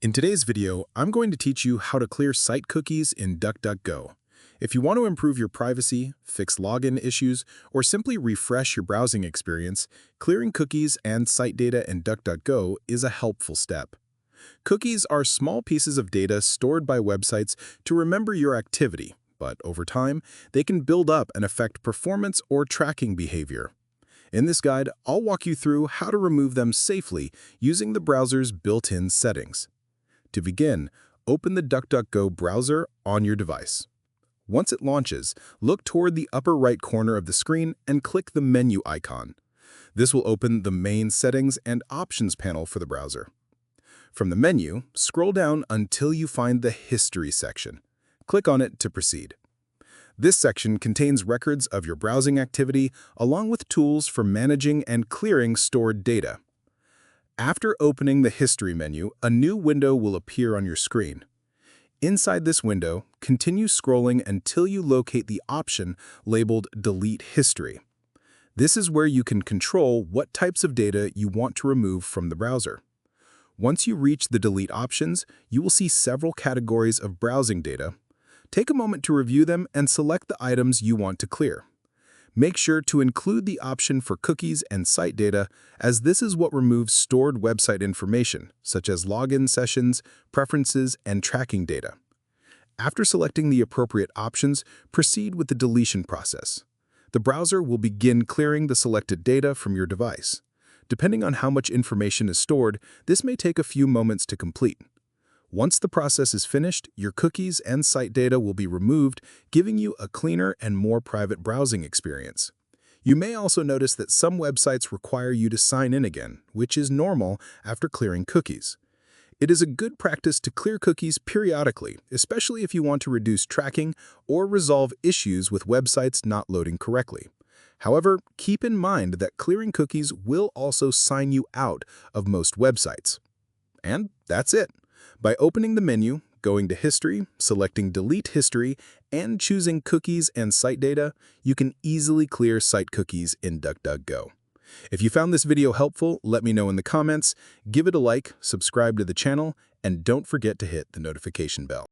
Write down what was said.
In today's video, I'm going to teach you how to clear site cookies in DuckDuckGo. If you want to improve your privacy, fix login issues, or simply refresh your browsing experience, clearing cookies and site data in DuckDuckGo is a helpful step. Cookies are small pieces of data stored by websites to remember your activity, but over time, they can build up and affect performance or tracking behavior. In this guide, I'll walk you through how to remove them safely using the browser's built-in settings. To begin, open the DuckDuckGo browser on your device. Once it launches, look toward the upper right corner of the screen and click the menu icon. This will open the main settings and options panel for the browser. From the menu, scroll down until you find the History section. Click on it to proceed. This section contains records of your browsing activity along with tools for managing and clearing stored data. After opening the History menu, a new window will appear on your screen. Inside this window, continue scrolling until you locate the option labeled Delete History. This is where you can control what types of data you want to remove from the browser. Once you reach the Delete options, you will see several categories of browsing data. Take a moment to review them and select the items you want to clear. Make sure to include the option for cookies and site data, as this is what removes stored website information, such as login sessions, preferences, and tracking data. After selecting the appropriate options, proceed with the deletion process. The browser will begin clearing the selected data from your device. Depending on how much information is stored, this may take a few moments to complete. Once the process is finished, your cookies and site data will be removed, giving you a cleaner and more private browsing experience. You may also notice that some websites require you to sign in again, which is normal after clearing cookies. It is a good practice to clear cookies periodically, especially if you want to reduce tracking or resolve issues with websites not loading correctly. However, keep in mind that clearing cookies will also sign you out of most websites. And that's it. By opening the menu, going to History, selecting Delete History, and choosing Cookies and Site Data, you can easily clear site cookies in DuckDuckGo. If you found this video helpful, let me know in the comments, give it a like, subscribe to the channel, and don't forget to hit the notification bell.